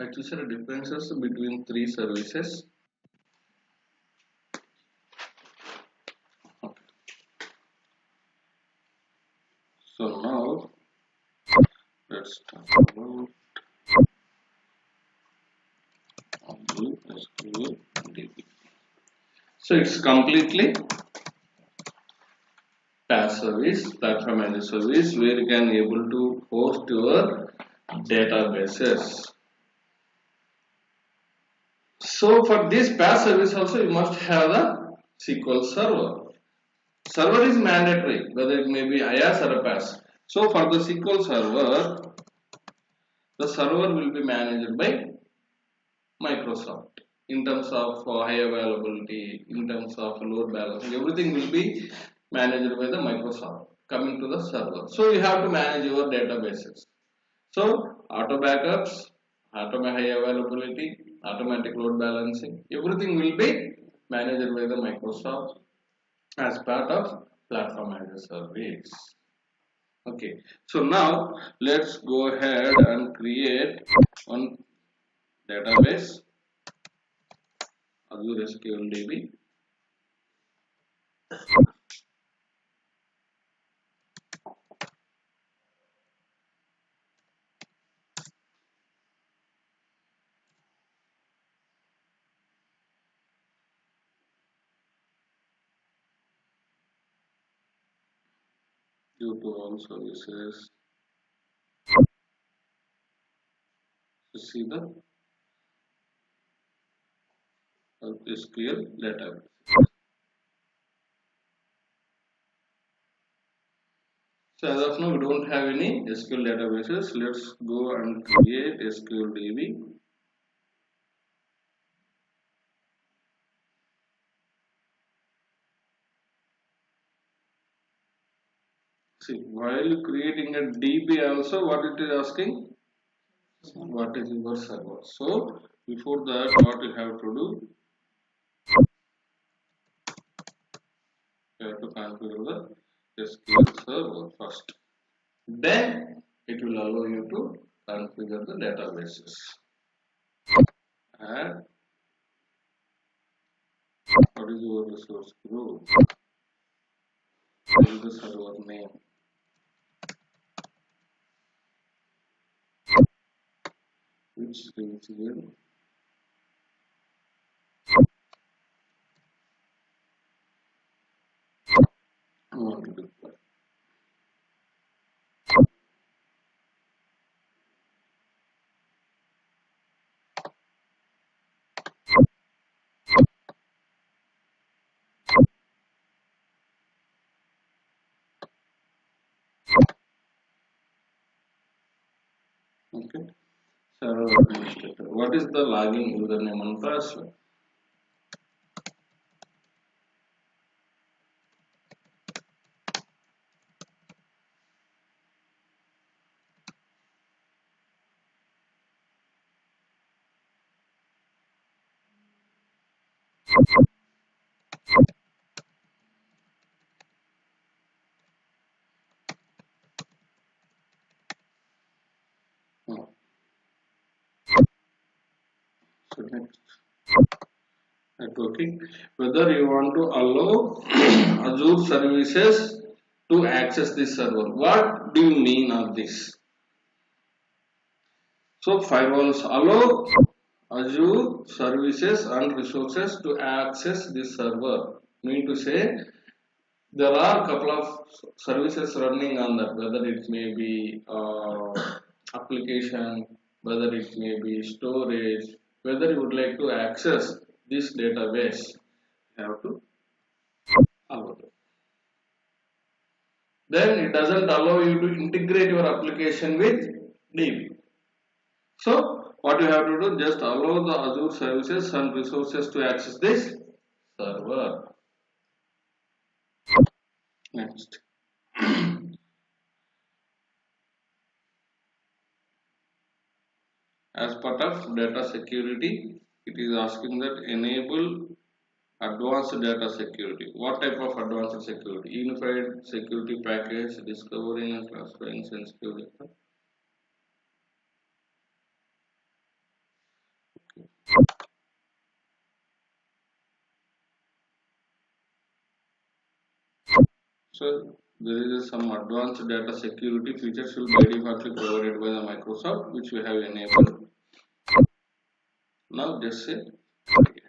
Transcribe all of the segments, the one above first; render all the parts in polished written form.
Actually, there are differences between three services. So now let's talk about Azure SQL DB. So it's completely PaaS service, platform as a service, where you can able to host your databases. So for this PaaS service also you must have the SQL Server. Server is mandatory, whether it may be IaaS or a PaaS. So for the SQL Server, the server will be managed by Microsoft in terms of high availability, in terms of load balancing, everything will be managed by the Microsoft coming to the server. So you have to manage your databases. So auto backups, high availability, automatic load balancing, everything will be managed by the Microsoft as part of platform as a service. Okay, so now let's go ahead and create one database, Azure SQL DB. Due to all services, you see the SQL database. So as of now, we don't have any SQL databases. Let's go and create SQL DB. See, while creating a DB also, what it is asking? What is your server? So before that, what you have to do? You have to configure the SQL Server first. Then it will allow you to configure the databases. And what is your resource group? What is the server name? Which region? I want to deploy. Okay. Server administrator. What is the login username and password? No. So next, networking. Whether you want to allow Azure services to access this server. What do you mean of this? So firewalls allow Azure services and resources to access this server. Mean to say there are a couple of services running on that, whether it may be application, whether it may be storage, whether you would like to access this database, you have to allow it. Then it doesn't allow you to integrate your application with DB. So what you have to do, just allow the Azure services and resources to access this server. Next. As part of data security, it is asking that enable advanced data security. What type of advanced security? Unified security package, discovery and transferring sensitive data. So there is some advanced data security features will be defaultly provided by the Microsoft, which we have enabled. Now just say create.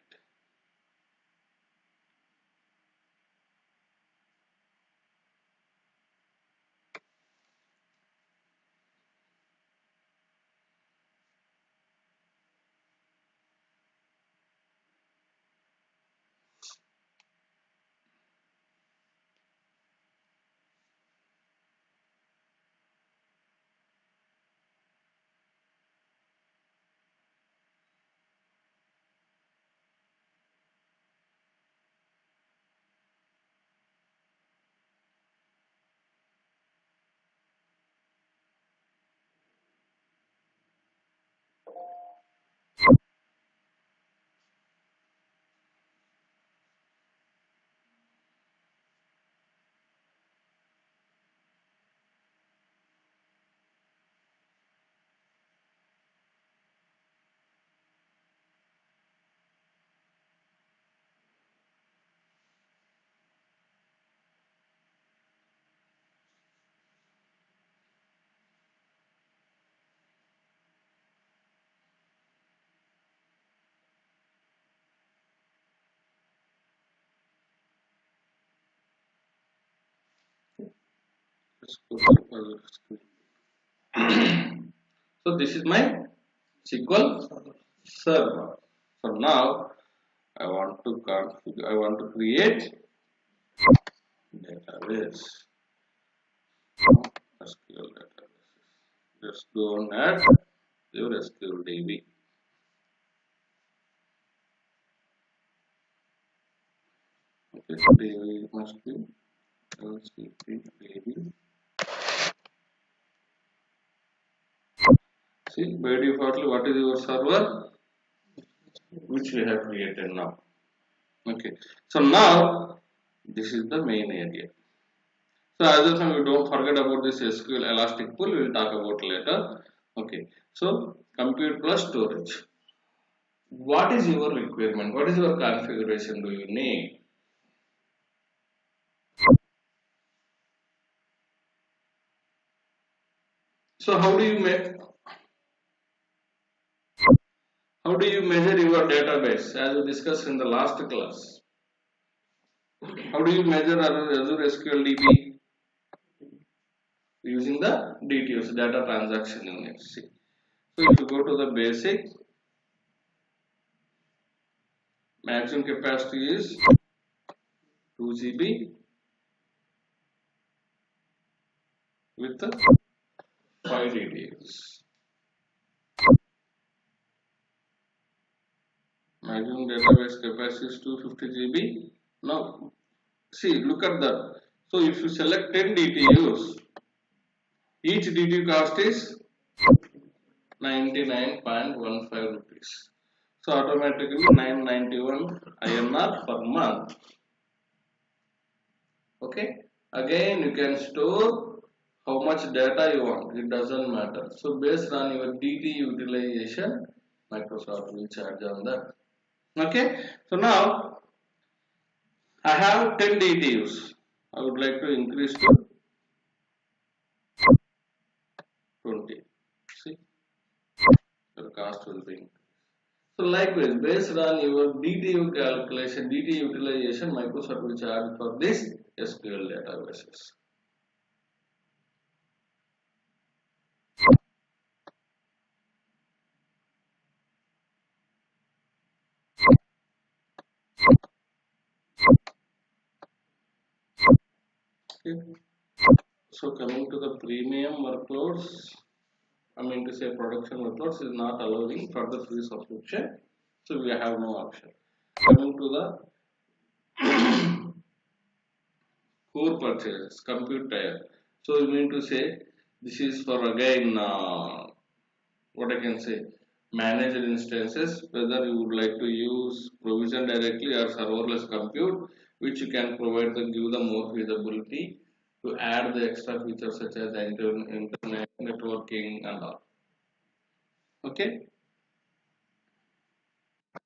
Let's go to other screen. So this is my SQL Server. So now I want to configure. I want to create database. SQL database. Just go and add your SQL DB. Okay, DB must be LCP DB. See, by default, what is your server? Which we have created now. Okay, so now this is the main area. So as of now, we don't forget about this SQL Elastic Pool. We will talk about later. Okay, so compute plus storage. What is your requirement? What is your configuration do you need? So how do you measure your database as we discussed in the last class? How do you measure Azure SQL DB? Using the DTUs, data transaction units. See. So if you go to the basic, maximum capacity is 2 GB with 5 DTUs. Maximum database capacity is 250 GB. Now, see, look at that. So if you select 10 DTUs, each DTU cost is 99.15 rupees. So automatically 991 INR per month. Okay. Again, you can store how much data you want. It doesn't matter. So based on your DT utilization, Microsoft will charge on that. Okay. So now I have 10 DTUs. I would like to increase to 20. See, the cost will be increased. So likewise, based on your DTU calculation, DT utilization, Microsoft will charge for this SQL databases. Okay. So coming to the premium workloads, I mean to say production workloads is not allowing further free subscription. So we have no option. Coming to the core purchases, compute tier. So you mean to say this is for again what I can say managed instances, whether you would like to use provision directly or serverless compute, which you can provide the give the more feasibility to add the extra features such as internet networking and all. Okay,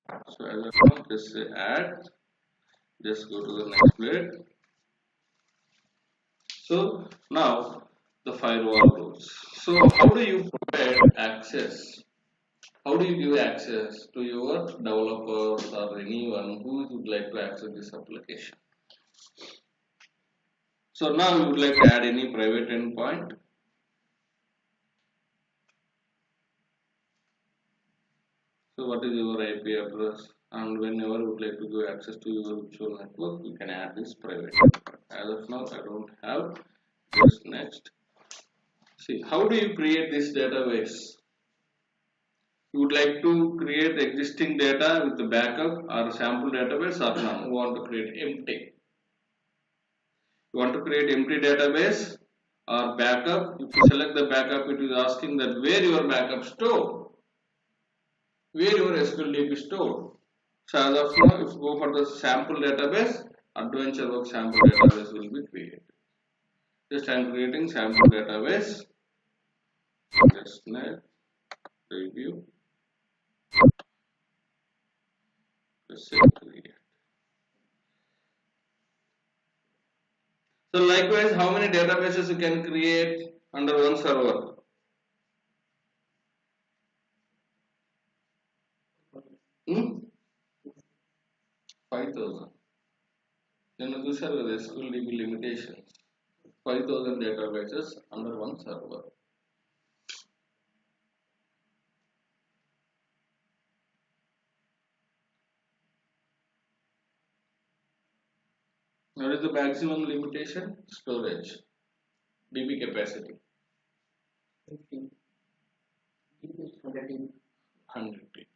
so as of now, just say add, just go to the next plate. So now the firewall rules. So how do you provide access? How do you give access to your developers or anyone who would like to access this application? So now you would like to add any private endpoint. So what is your IP address? And whenever you would like to give access to your virtual network, you can add this private endpoint. As of now, I don't have. Just next. See, how do you create this database? You would like to create existing data with the backup or sample database or not? You want to create empty. You want to create empty database or backup. If you select the backup, it is asking that where your backup stored, where your SQL DB stored. So as of now, if you go for the sample database, adventure work sample database will be created. Just I am creating sample database. Just next review. Just say create. So likewise, how many databases you can create under one server? Hmm? 5,000. Then these are the SQL DB limitations. 5,000 databases under one server. What is the maximum limitation? Storage. DB capacity. 100 DB.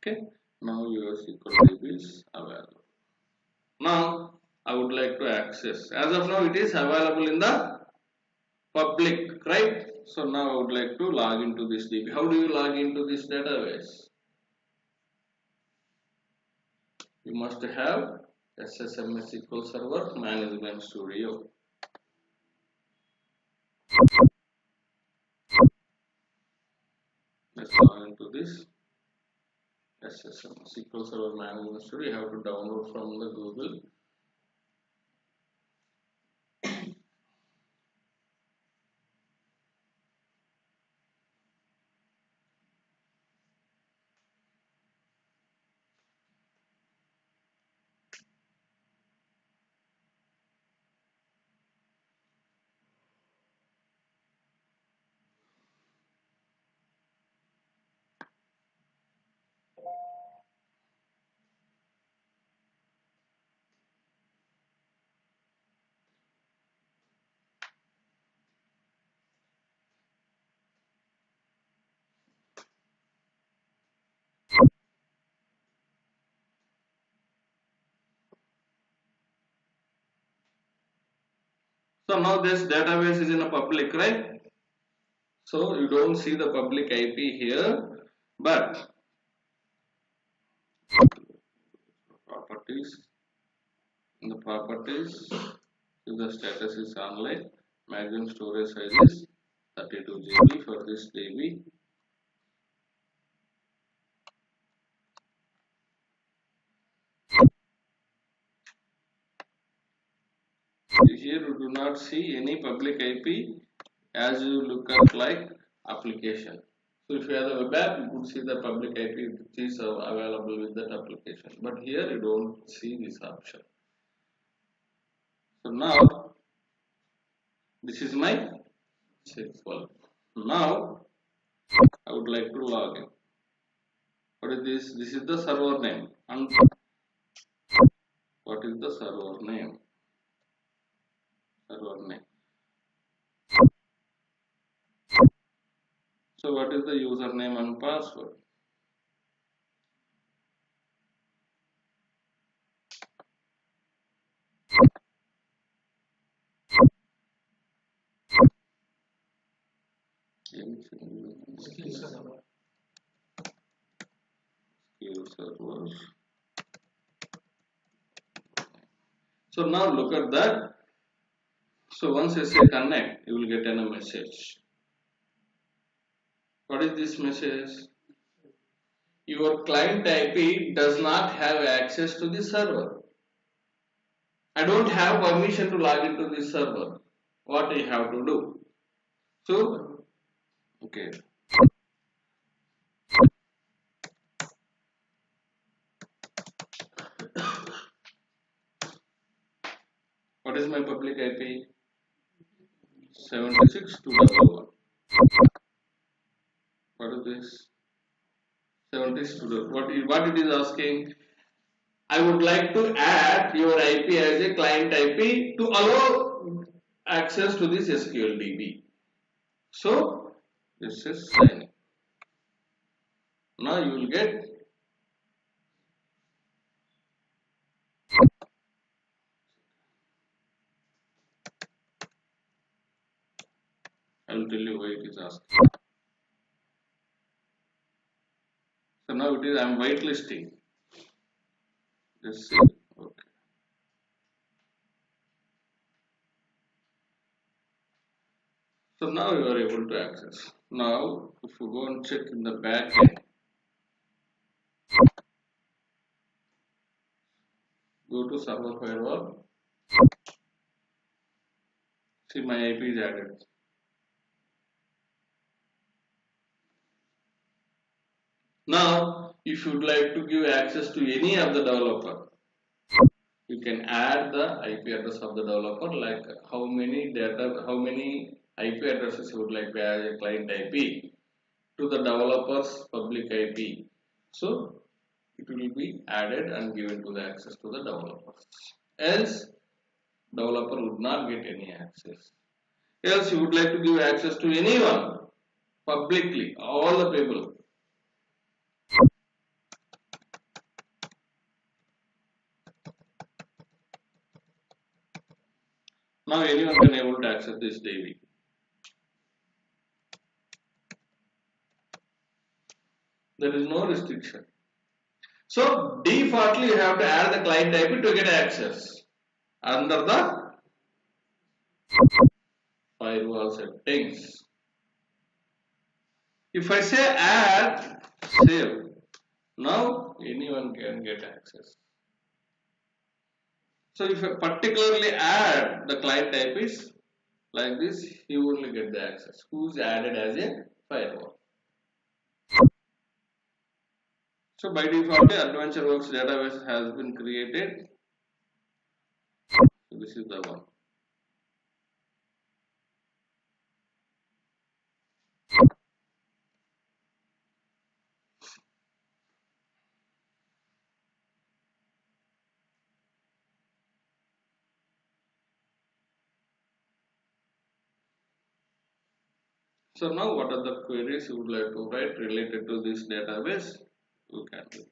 Okay. Now your SQL DB is available. Now I would like to access. As of now, it is available in the public, right? So now I would like to log into this DB. How do you log into this database? You must have SSMS SQL Server Management Studio. Let's log into this SSMS SQL Server Management Studio. You have to download from the Google. So now this database is in a public, right? So you don't see the public IP here, but properties, in the properties, if the status is online, maximum storage size is 32 GB for this DB. Here you do not see any public IP as you look at like application. So if you have the web app, you could see the public IP which is available with that application. But here you don't see this option. So now this is my SQL. Now I would like to log in. What is this? This is the server name. And what is the server name? Server name. So what is the username and password? SQL Server. So now look at that. So once you say connect, you will get a message. What is this message? Your client IP does not have access to the server. I don't have permission to log into this server. What I have to do? So, okay. What is my public IP? 76.2.1. What is this? 76. What it is asking? I would like to add your IP as a client IP to allow access to this SQL DB. So, this is signing. Now you will get I will tell you why it is asking. So now it is I am whitelisting. Just see. Okay. So now you are able to access. Now if you go and check in the back end, go to server firewall, see my IP is added. Now if you would like to give access to any of the developer, you can add the IP address of the developer, like how many IP addresses you would like to add a client IP to the developer's public IP. So it will be added and given to the access to the developers. Else developer would not get any access. Else you would like to give access to anyone publicly, all the people. Now anyone can able to access this daily. There is no restriction. So defaultly you have to add the client IP to get access under the firewall settings. If I say add, save, now anyone can get access. So if I particularly add the client type is like this, he will only get the access. Who's added as a firewall. So by default, AdventureWorks database has been created. So this is the one. So now what are the queries you would like to write related to this database? You can do it.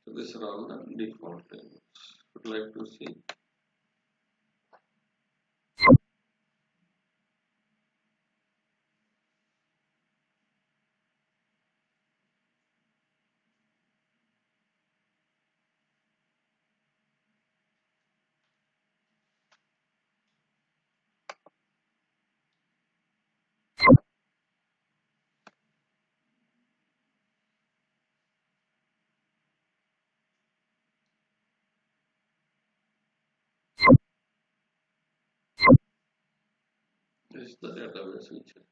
So these are all the default tables. Would like to see. This is the database feature.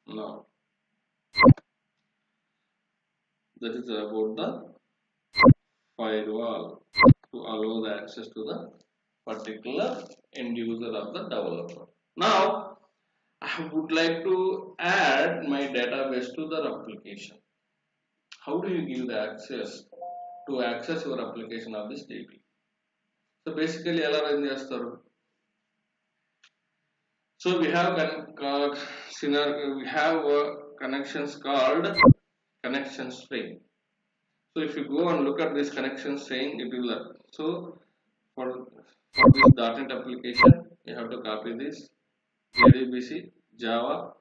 Now that is about the firewall to allow the access to the particular end user of the developer. Now I would like to add my database to the application. How do you give the access to access your application of this DB? So basically ఎలా run చేస్తారు? So we have connections called connection string. So if you go and look at this connection string, it will so for this .NET application, you have to copy this JDBC, Java,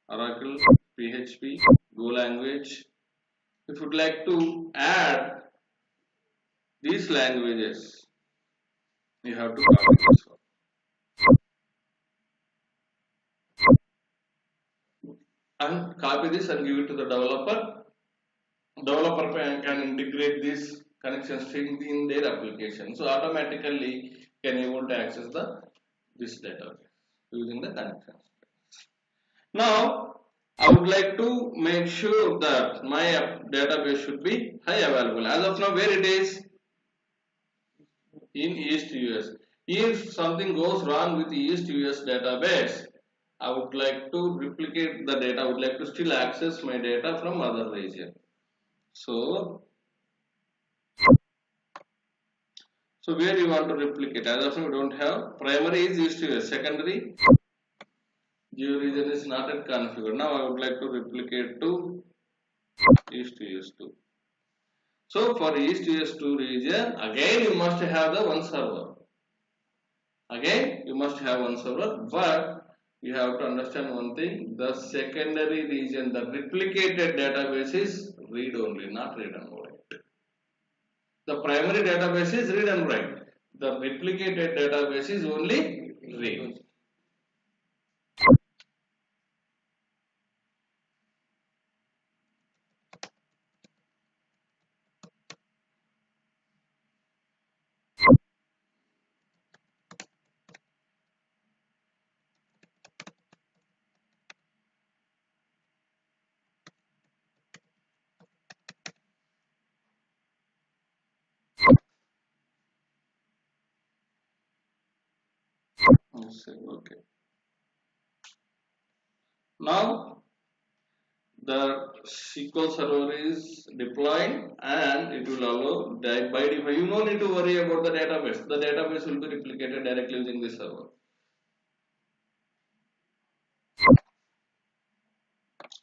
Oracle, PHP, Go language. If you would like to add these languages, you have to copy this one and copy this and give it to the developer. Developer can integrate this connection string in their application, so automatically can able to access this database using the connection string. Now I would like to make sure that my database should be high available. As of now, where it is? In East US. If something goes wrong with the East US database, I would like to replicate the data. I would like to still access my data from other region. So where you want to replicate? As of now, we don't have. Primary is East US. Secondary geo region is not yet configured. Now I would like to replicate to East US 2. So for East US 2 region, again you must have the one server. Again you must have one server, but you have to understand one thing: the secondary region, the replicated database is read only, not read and write. The primary database is read and write. The replicated database is only read. Okay. Now the SQL Server is deployed and it will allow by default. You don't need to worry about the database. The database will be replicated directly using this server.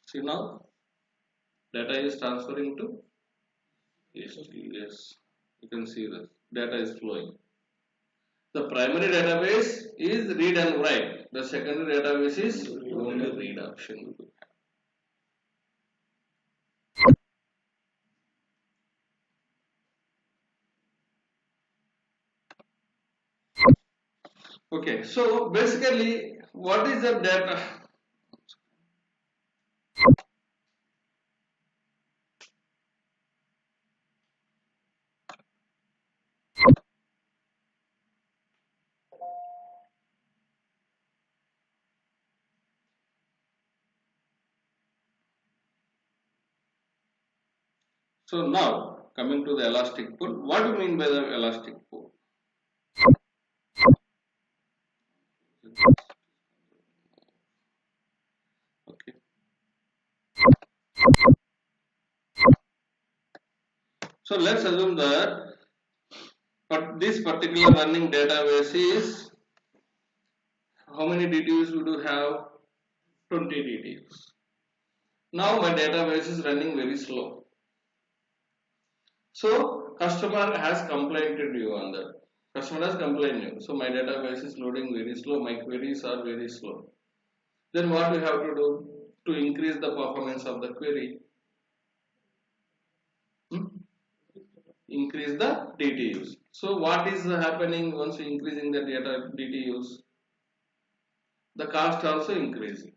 See now, data is transferring to yes. You can see that data is flowing. The primary database is read and write. The secondary database is only read option. Okay, so basically, what is the data? So now coming to the elastic pool, what do you mean by the elastic pool? Okay. So let's assume that this particular running database is, how many DTUs we do have? 20 DTUs. Now my database is running very slow. So customer has complained to you on that. Customer has complained you. So my database is loading very slow. My queries are very slow. Then what we have to do to increase the performance of the query? Increase the DTUs. So what is happening once we increasing the data DTUs? The cost also increasing.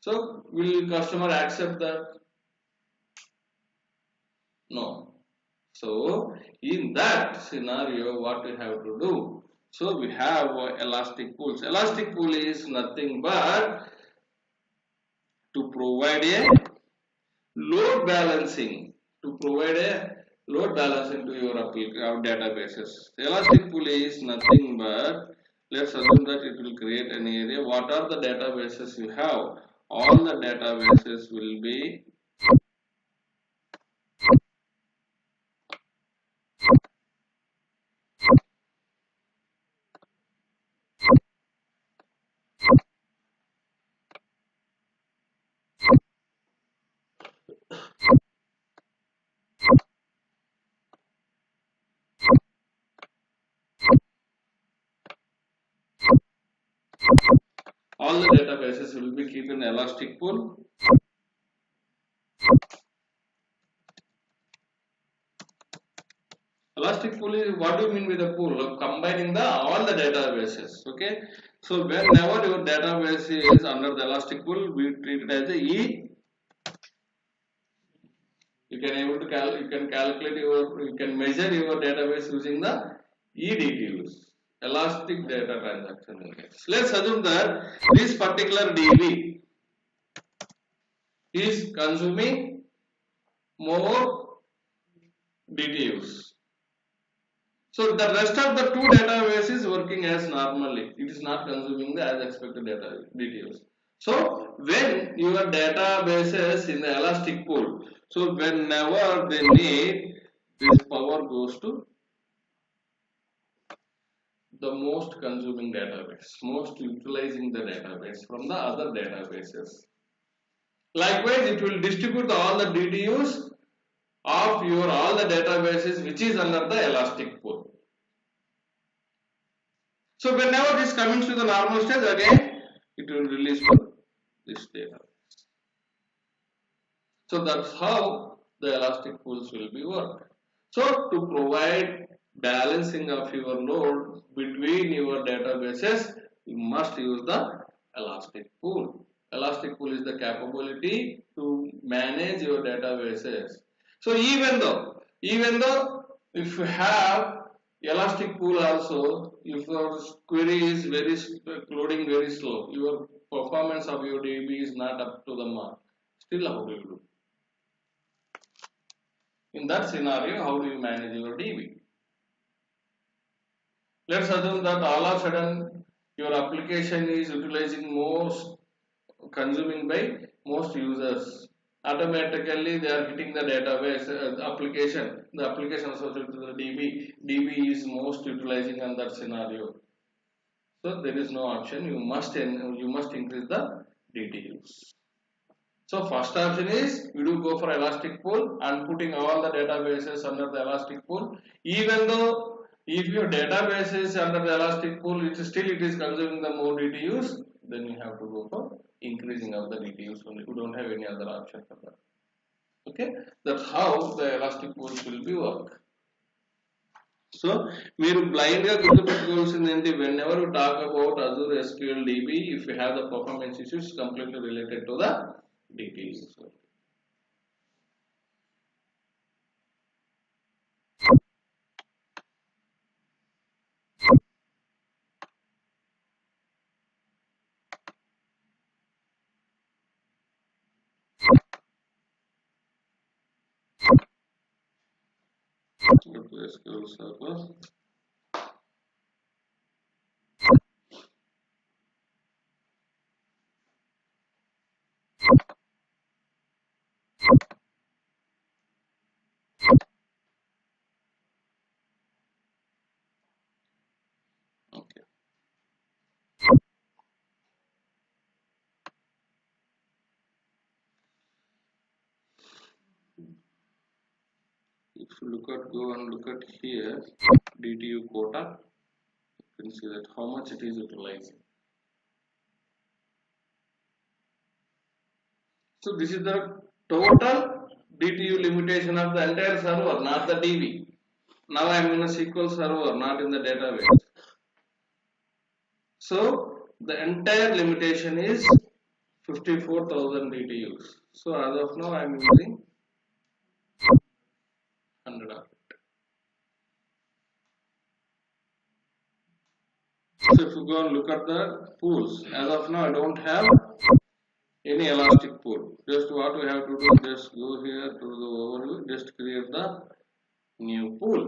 So will customer accept that? No. So in that scenario, what we have to do? So we have elastic pools. Elastic pool is nothing but to provide a load balancing. To provide a load balancing to your databases. Elastic pool is nothing but, let's assume that it will create an area. What are the databases you have? All the databases will be the databases will be kept in elastic pool. Elastic pool is, what do you mean with the pool? Of combining the all the databases. Okay. So whenever your database is under the elastic pool, we treat it as a E. You can able to calculate your, you can measure your database using the EDTUs, Elastic Data Transaction Index. Let's assume that this particular DB is consuming more DTUs. So the rest of the two databases is working as normally. It is not consuming the as expected data DTUs. So when your databases in the elastic pool, so whenever they need, this power goes to the most consuming database, most utilizing the database from the other databases. Likewise, it will distribute all the DTUs of your all the databases which is under the elastic pool. So whenever this comes to the normal stage, again it will release to this database. So that's how the elastic pools will be worked. So to provide balancing of your load between your databases, you must use the elastic pool. Elastic pool is the capability to manage your databases. So even though if you have elastic pool also, if your query is loading very slow, your performance of your DB is not up to the mark, still how do you do? In that scenario, how do you manage your DB? Let's assume that all of a sudden your application is utilizing most, consuming by most users. Automatically they are hitting the database application. The application associated to the DB. DB is most utilizing on that scenario. So there is no option. You must increase the DTUs. So first option is you do go for elastic pool and putting all the databases under the elastic pool. Even though if your database is under the elastic pool, it is consuming the more DTUs, then you have to go for increasing of the DTUs only. You don't have any other option for that. Okay, that's how the elastic pools will be work. So మీరు blind గా గుర్తుపెట్టుకోవాల్సింది ఏంటి, whenever you talk about Azure SQL DB, if you have the performance issues completely related to the DTUs. Go to SQL Server. Okay. If you go and look at here, DTU quota, you can see that how much it is utilizing. So this is the total DTU limitation of the entire server, not the DB. Now I am in a SQL server, not in the database. So the entire limitation is 54,000 DTUs. So as of now I am using 100 of it. So if you go and look at the pools, as of now I don't have any elastic pool. Just what we have to do, just go here to the overview, just create the new pool.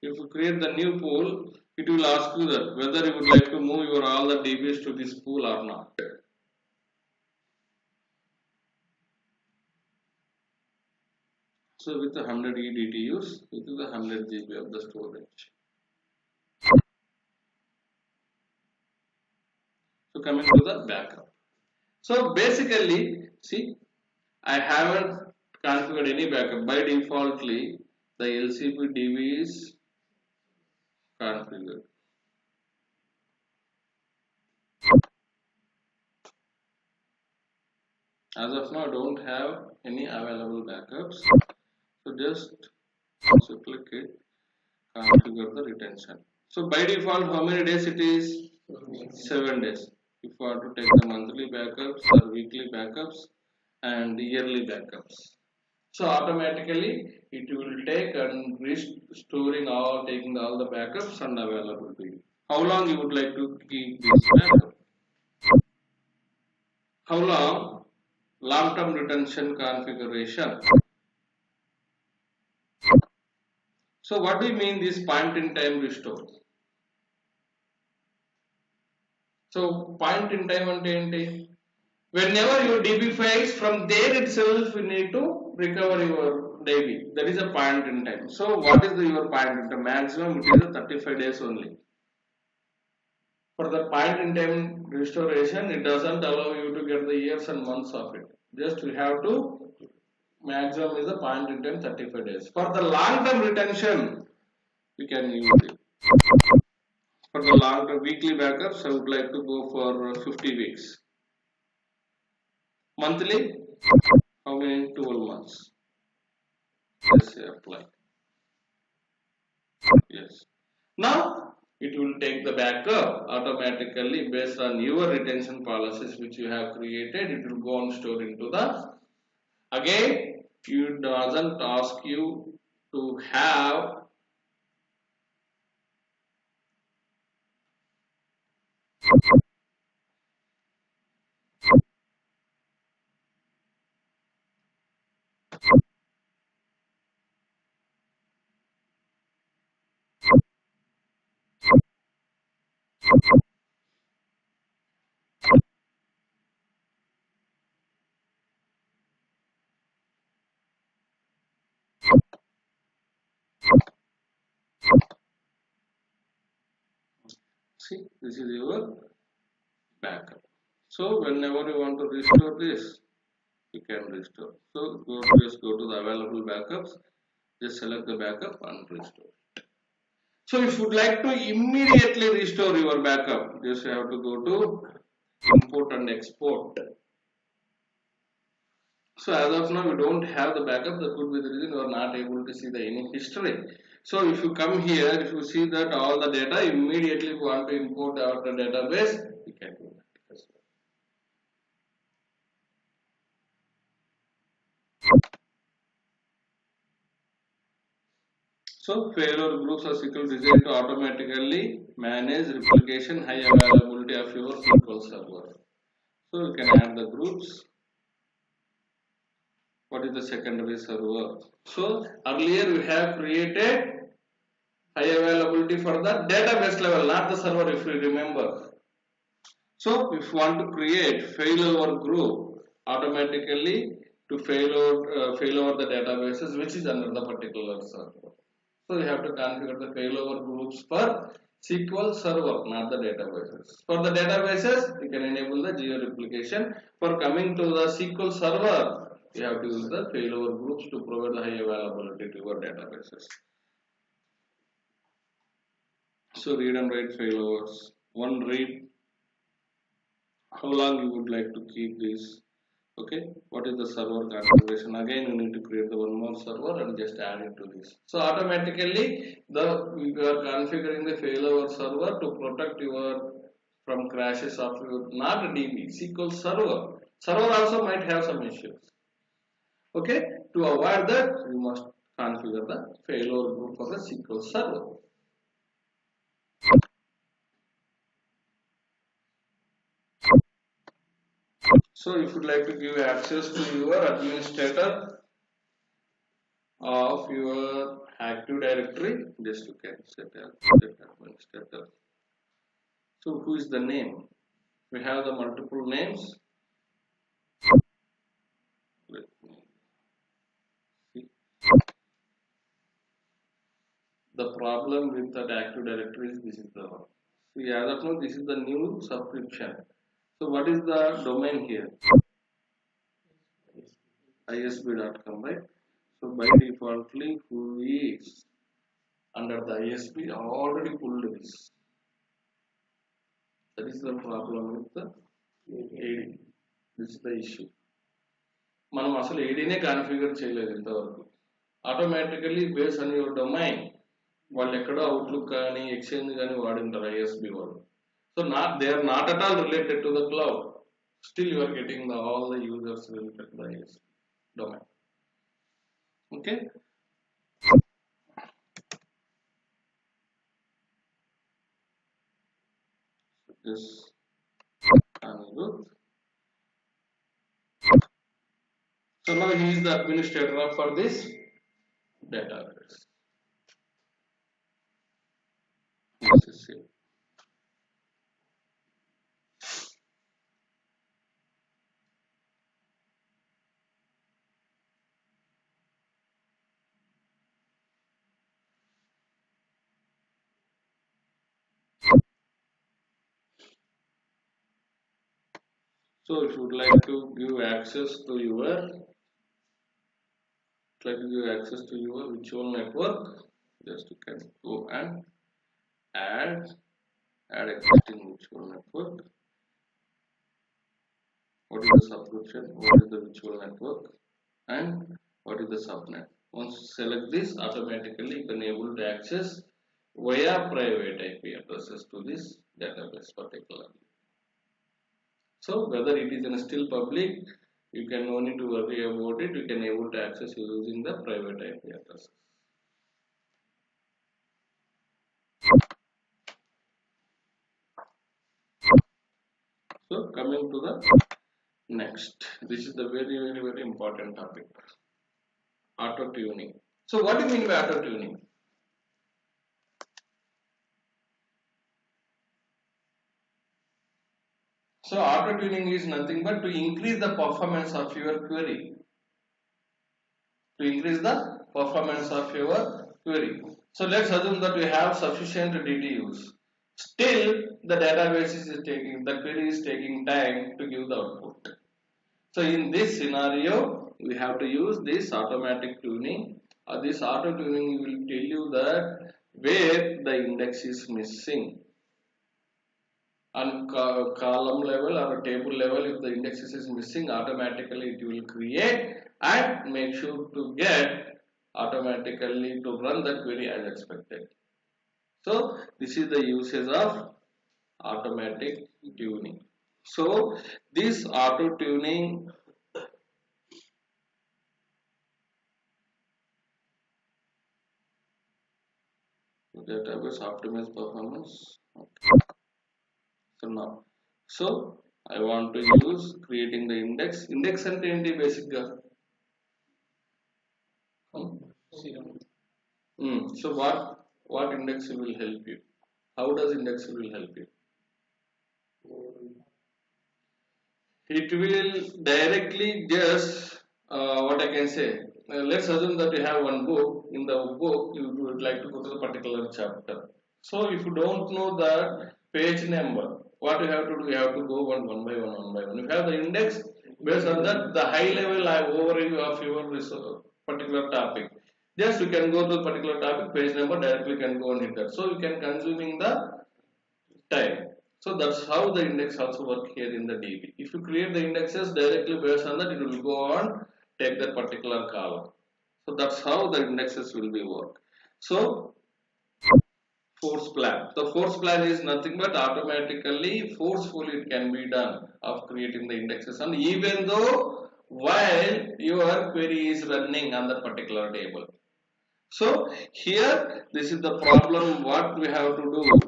If you create the new pool, it will ask you that whether you would like to move your all the DBs to this pool or not. So with the 100 EDTUs, it is the 100 GB of the storage. So coming to the backup. So basically, see, I haven't configured any backup. By defaultly, the LCP DB is configured. As of now, I don't have any available backups. So just click it, configure the retention. So by default, how many days it is? 7 days. If you want to take the monthly backups or weekly backups and yearly backups. So automatically it will take and restoring all, taking all the backups and availability. How long you would like to keep this backup? How long? Long-term retention configuration. So what do you mean this point in time restore? So point in time ante enti? Whenever your DB files, from there itself you need to recover your DB. That is a point in time. So what is your point in time? Maximum it is a 35 days only. For the point in time restoration, it doesn't allow you to get the years and months of it. Just you have to, maximum is a point in time 35 days. For the long term retention, you can use it. For the long term weekly backups, I would like to go for 50 weeks. Monthly, how many? 12 months. Yes, apply. Yes. Now it will take the backup automatically based on your retention policies which you have created. It will go and store into the. Again, it doesn't ask you to have see, this is your backup. So whenever you want to restore this, you can restore. So just go to the available backups, just select the backup and restore. So if you would like to immediately restore your backup, just you have to go to import and export. So as of now, we don't have the backup. That could be the reason you are not able to see the any history. So if you come here, if you see that all the data, immediately if you want to import our database, you can do that as well. So failure groups are SQL designed to automatically manage replication high availability of your SQL Server. So you can add the groups. What is the secondary server? So earlier we have created high availability for the database level, not the server if you remember. So if you want to create failover group automatically to failover the databases which is under the particular server. So you have to configure the failover groups for SQL Server, not the databases. For the databases, you can enable the geo replication. For coming to the SQL Server, you have to use the failover groups to provide the high availability to your databases. So read and write failovers. One read. How long you would like to keep this? Okay. What is the server configuration? Again, you need to create the one more server and just add it to this. So automatically, you are configuring the failover server to protect your from crashes of your not DB SQL Server. Server also might have some issues. Okay. To avoid that, you must configure the failover group for the SQL Server. So if you would like to give access to your administrator of your Active Directory, just you can set administrator. So who is the name? We have the multiple names. Let me see. The problem with that Active Directory is this is the one. See, as of now, this is the new subscription. So what is the domain here? isb.com, right? So by defaultly, who is under the ISP already pulled this. That is the problem with the AD. This is the issue. మనం అసలు ఏడీనే configure చేయలేదు ఇంతవరకు. Automatically base on your domain వాళ్ళు ఎక్కడో Outlook కానీ Exchange కానీ వాడింటారు ISB వాళ్ళు. So they are not at all related to the cloud. Still you are getting all the users related to the ISP domain. Okay. So this Anirudh. So now he is the administrator for this database. This is it. So if you would like to give access to your virtual network, just you can go and add existing virtual network. What is the subscription? What is the virtual network? And what is the subnet? Once you select this, automatically you can able to access via private IP addresses to this database particularly. So whether it is in still public, you can no need to worry about it. You can able to access using the private IP addresses. So coming to the next, this is the very important topic, auto tuning. So what do you mean by auto tuning? So auto tuning is nothing but to increase the performance of your query. To increase the performance of your query. So let's assume that we have sufficient DTUs. Still, the database is taking, the query is taking time to give the output. So in this scenario, we have to use this automatic tuning. This auto tuning will tell you that where the index is missing. On column level or a table level, if the index is missing, automatically it will create and make sure to get automatically to run the query as expected. So this is the usage of automatic tuning. So this auto tuning database optimize performance. Okay. So I want to use creating the index. Index ante enti basic ga. So what index will help you? How does index will help you? It will directly just what I can say. Let's assume that you have one book. In the book, you would like to go to the particular chapter. So if you don't know the page number, what you have to do, you have to go one by one. If you have the index, based on that, the high level overview of your particular topic. Just you can go to the particular topic, page number, directly can go and hit that. So you can consuming the time. So that's how the index also work here in the DB. If you create the indexes directly based on that, it will go on take that particular column. So that's how the indexes will be work. So force plan. The force plan is nothing but automatically forcefully it can be done of creating the indexes, and even though while your query is running on that particular table. So here this is the problem what we have to do.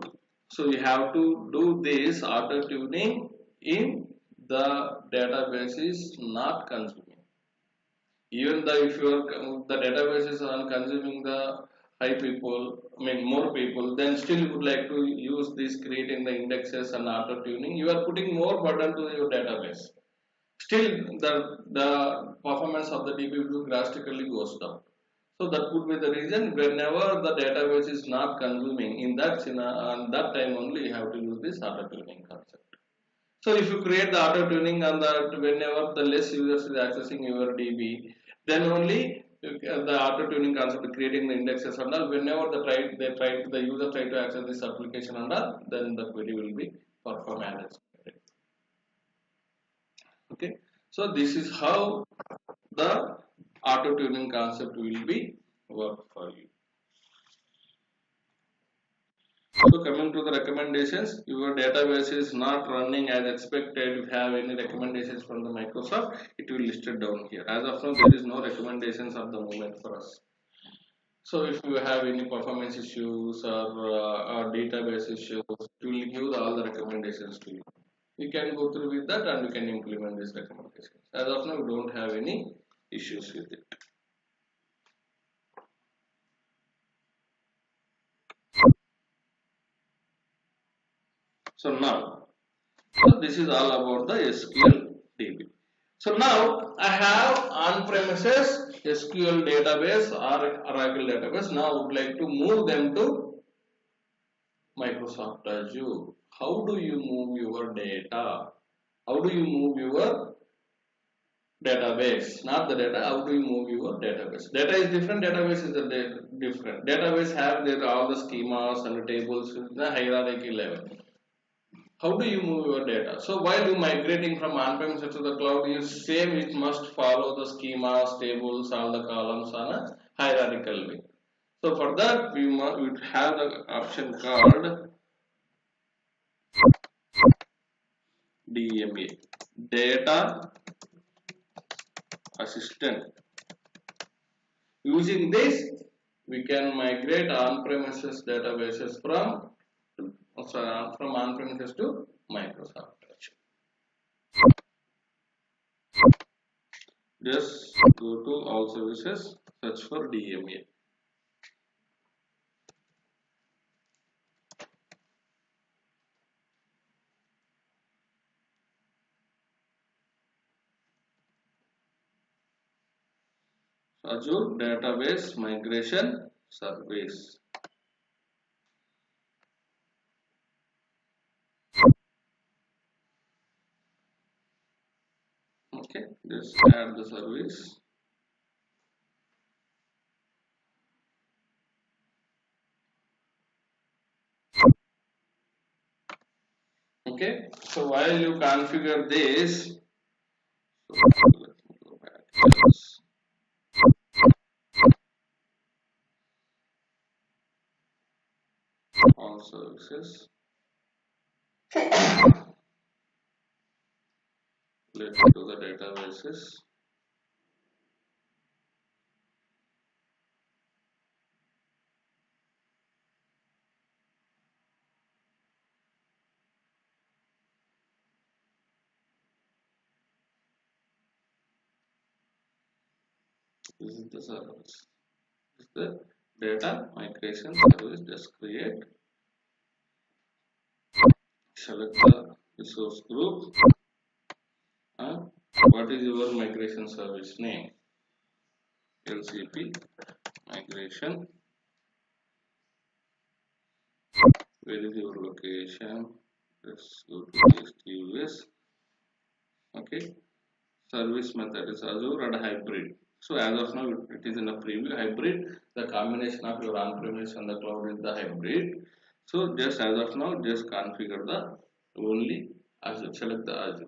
So we have to do this auto tuning in the database is not consuming. Even though if the database is on consuming the high people, I mean more people, then still you would like to use this creating the indexes and auto tuning. You are putting more burden to your database. Still the performance of the DB will drastically goes down. So that could be the reason whenever the database is not consuming, in that that time only you have to use this auto tuning concept. So if you create the auto tuning on that whenever the less users is accessing your DB, then only the auto tuning concept creating the indexes and all, whenever the user try to access this application and all, then the query will be performed as expected. Okay. So this is how the auto tuning concept will be work for you. So coming to the recommendations, your database is not running as expected. If you have any recommendations from the Microsoft, it will listed down here. As of now, there is no recommendations at the moment for us. So if you have any performance issues or database issues, it will give all the recommendations to you. You can go through with that and you can implement these recommendations. As of now, we don't have any issues with it. So now, this is all about the SQL DB. So now I have on-premises SQL database or Oracle database. Now I would like to move them to Microsoft Azure. How do you move your data? How do you move your database? Not the data. How do you move your database? Data is different. Database is different. Database have their all the schemas and the tables in the hierarchy level. How do you move your data? So while you migrating from on-premises to the cloud, you same it must follow the schemas, tables, all the columns on a hierarchical way. So for that we would have the option called DMA, Data Assistant. Using this, we can migrate on-premises databases from on-premises to Microsoft Azure. Just go to all services, search for DMA. Azure Database Migration Service. Okay, just add the service. Okay, so while you configure this, so let me go back. Yes. All services. Let's do the databases. This is the service. This is the data migration service. Just create. Select the resource group. What is your migration service name? LCP migration. Where is your location? Let's go to US. Okay. Service method is Azure and hybrid. So as of now, it is in a preview hybrid. The combination of your on-premise and the cloud is the hybrid. So just as of now, just configure the only Azure. Select the Azure.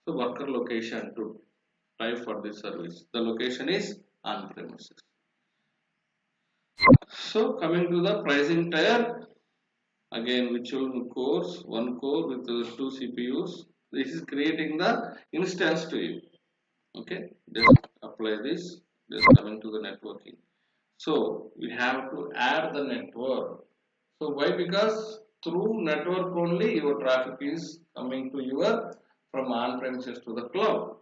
So worker location to type for this service. The location is on-premises. So coming to the pricing tier, again virtual cores, one core with two CPUs. This is creating the instance to you. Okay, just apply this. Just coming to the networking. So we have to add the network. So why? Because through network only your traffic is coming to your from on-premises to the cloud.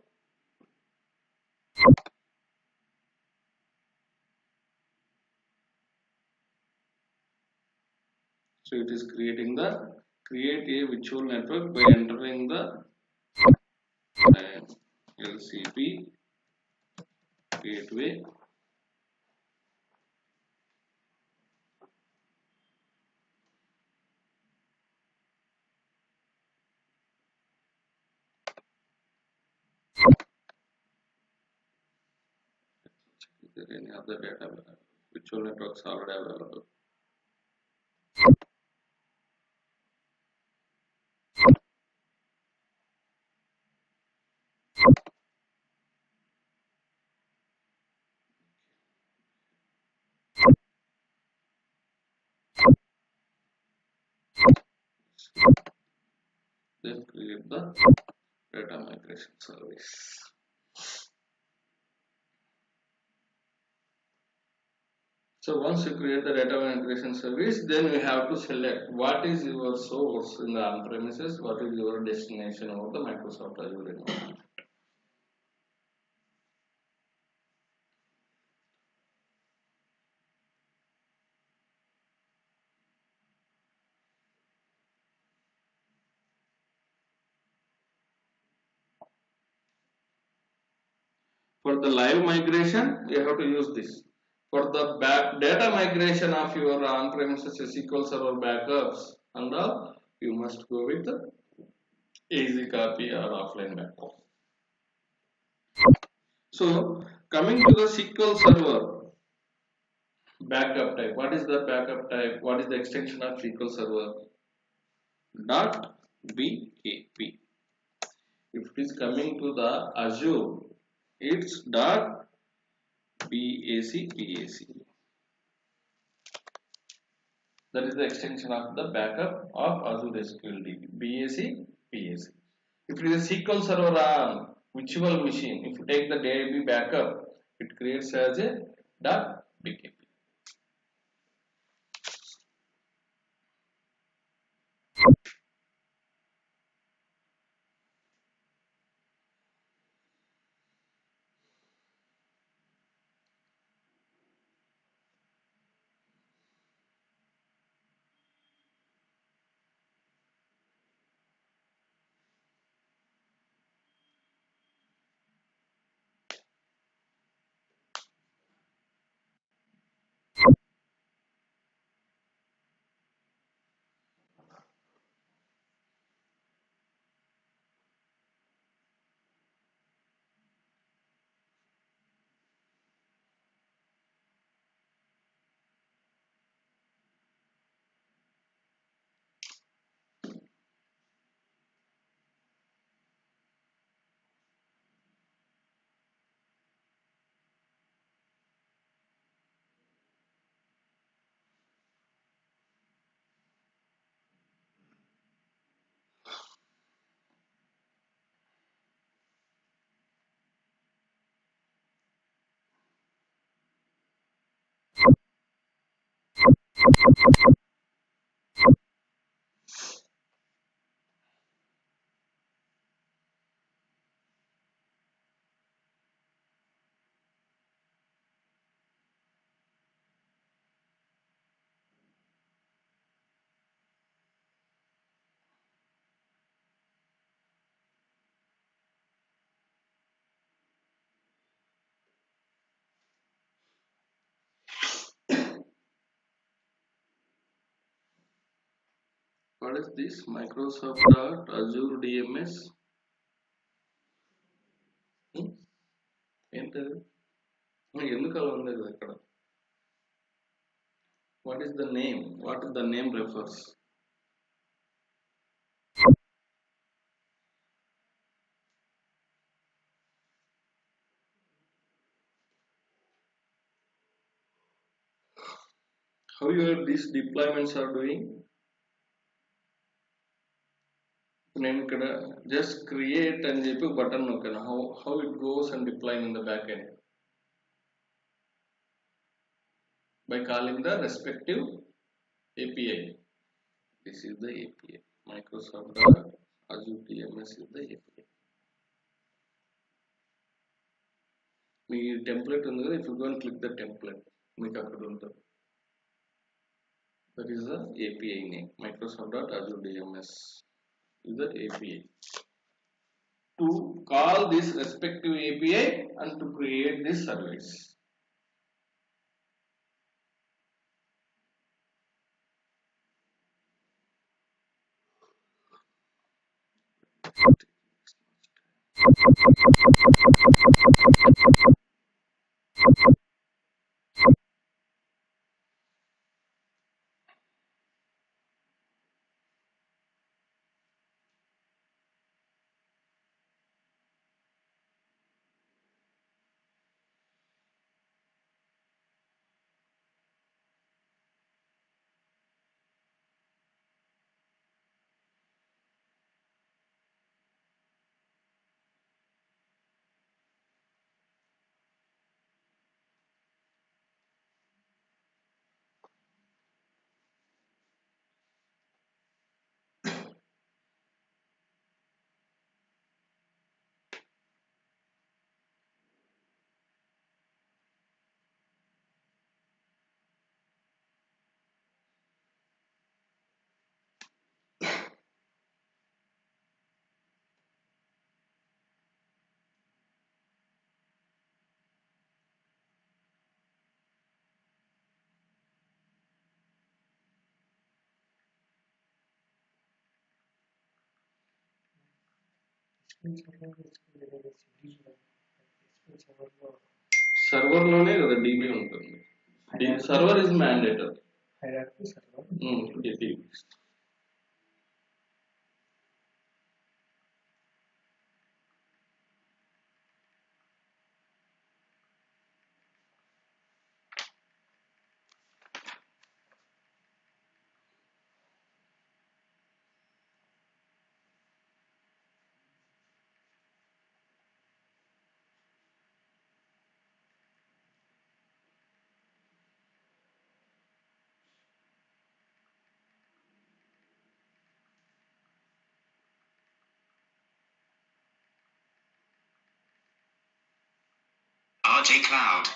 So it is create a virtual network by entering the LCP gateway. Is there any other data? Virtual networks already available. then create the data migration service. So once you create the data migration service, then you have to select what is your source in the on-premises, what is your destination over the Microsoft Azure environment. For the live migration, you have to use this. For the data migration of your on-premises SQL Server backups and all, you must go with the easy copy or offline backup. So coming to the SQL Server backup type, what is the backup type? What is the extension of SQL Server? Dot BAP. If it is coming to the Azure, it's dot BAC. That is the extension of the backup of Azure SQL DB. BAC. If it is a SQL Server on virtual machine, if you take the DB backup, it creates as a dot BKP. What is this? Microsoft Azure DMS. ఏంటది ఎందుకు అలా ఉంది అక్కడ what is the name refers how these deployments are doing నేను ఇక్కడ just create అని చెప్పి button నొక్కాను how it goes and deploying in the backend by calling the respective API. This is the API. Microsoft Azure DMS is the API. Me template ఉంది కదా, if you go and click the template మీకు అక్కడ ఉంటుంది. That is the API name. Microsoft.Azure DMS is the API. To call this respective API and to create this service. Server లోనే కదా DB ఉంటుంది. Server is mandatory. DB. RJ Cloud.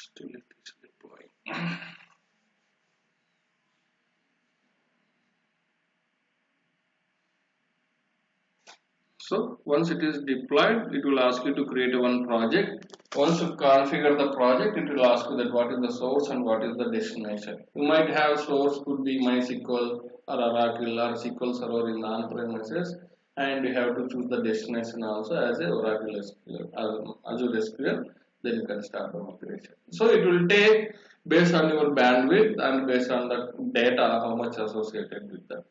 Still it is deploying. So once it is deployed, it will ask you to create one project. Once you configure the project, it will ask you that what is the source and what is the destination. You might have source could be MySQL or Oracle or SQL Server in the on-premises, and you have to choose the destination also as a Oracle SQL, Azure SQL. Then you can start the migration. So it will take based on your bandwidth and based on the data how much associated with that.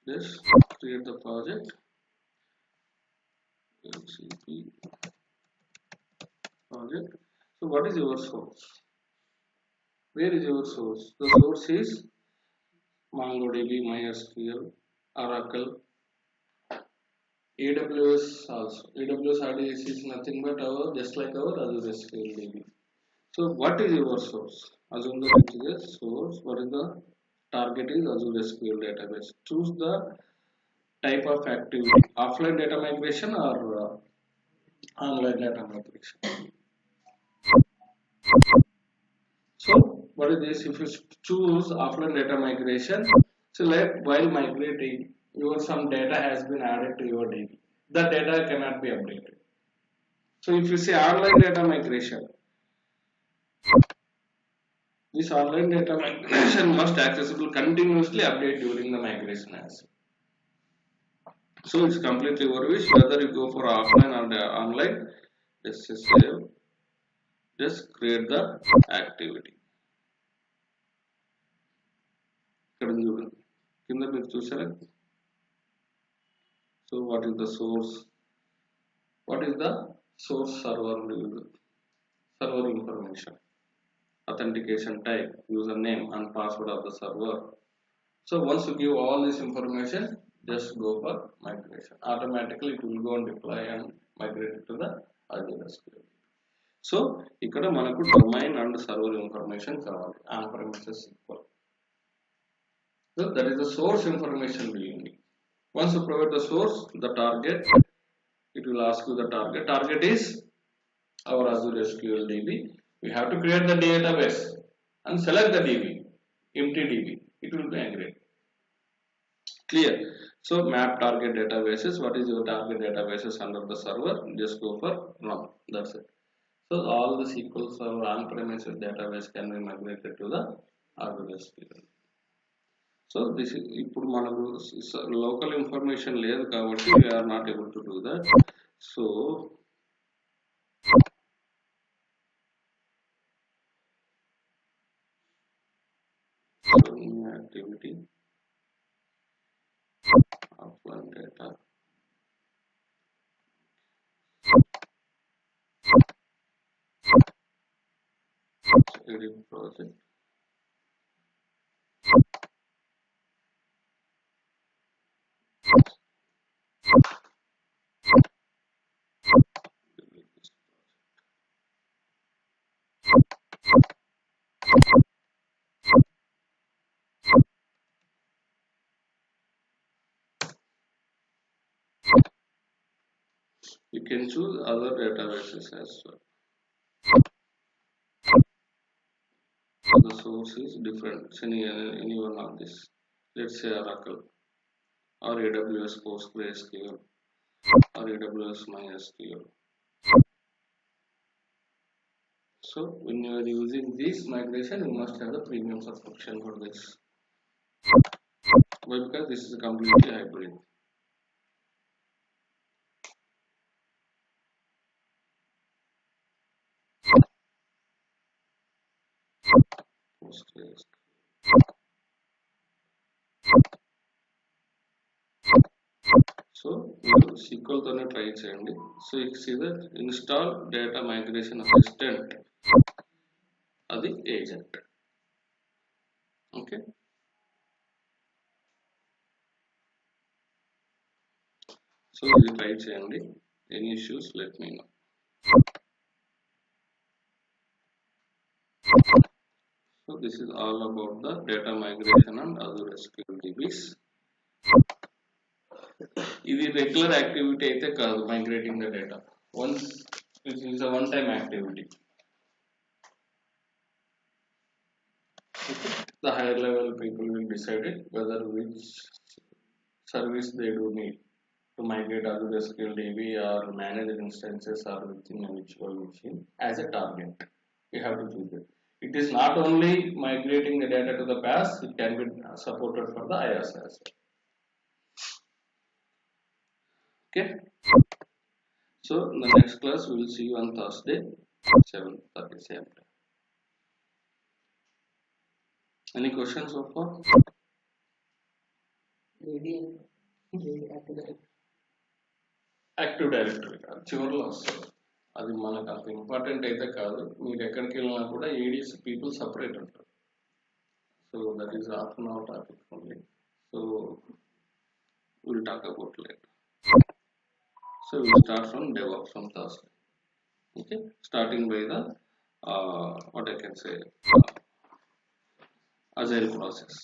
Just create the project. MCP project. So what is your source? Where is your source? The source is MongoDB, MySQL, Oracle, AWS also. AWS RDS is nothing but our just like our Azure SQL DB. So what is your source? Assume that it is a source. What is the target is Azure SQL database. Choose the type of activity, offline data migration or online data migration. So what is this? If you choose offline data migration, so like while migrating, your some data has been added to your DB. The data cannot be updated. So if you say online data migration, this online data migration must accessible continuously update during the migration as well. So it's completely your wish whether you go for offline or the online. Just save, just create the activity. ఇక్కడ చూడండి కింద మీరు చూసారా so what is the source, what is the source server information, authentication type, username and password of the server. So once you give all this information, just go for migration. Automatically it will go and deploy and migrate to the Azure SQL. So ఇక్కడ మనకు domain and server information కావాలి on premises SQL. So that is the source information we need. Once you provide the source, the target, it will ask you the target. Target is our Azure SQL DB. We have to create the database and select the DB, empty DB. It will be migrated. Clear? So map target databases. What is your target databases under the server? Just go for run. That's it. So all the SQL Server on-premises database can be migrated to the Azure SQL. So this is ఇప్పుడు మనకు local information లేదు కాబట్టి we are not able to do that. So in activity offline data edit project. You can choose other databases as well. The source is different. Any one of this. Let's say Oracle or AWS PostgreSQL or AWS MySQL. So when you are using this migration, you must have the premium subscription for this. Why? Because this is completely hybrid. So SQL తోనే try చేయండి. So you see that install data migration assistant, అది agent. Okay. So ఇది try చేయండి. Any issues, let me know. So this is all about the data migration and Azure SQL DBs. ఇది regular activity అయితే కాదు migrating the data. Once it is a one-time activity. The higher level people will decide it whether which service they do need to migrate Azure SQL DB or manage instances or within a virtual machine as a target. You have to choose it. It is not only migrating the data to the past, it can be supported for the IaaS as well. Okay. So in the next class we will see you on Thursday 7:30 same time. Any questions so far? Active directory చివరిలో వస్తుంది. అది మనకు అంత important అయితే కాదు. మీరు ఎక్కడికి వెళ్ళినా కూడా ఏడీస్ పీపుల్ సపరేట్ ఉంటారు. So that is half an our topic only. So will talk about late. So will start from DevOps on Thursday. Okay, starting by the what I can say Agile process.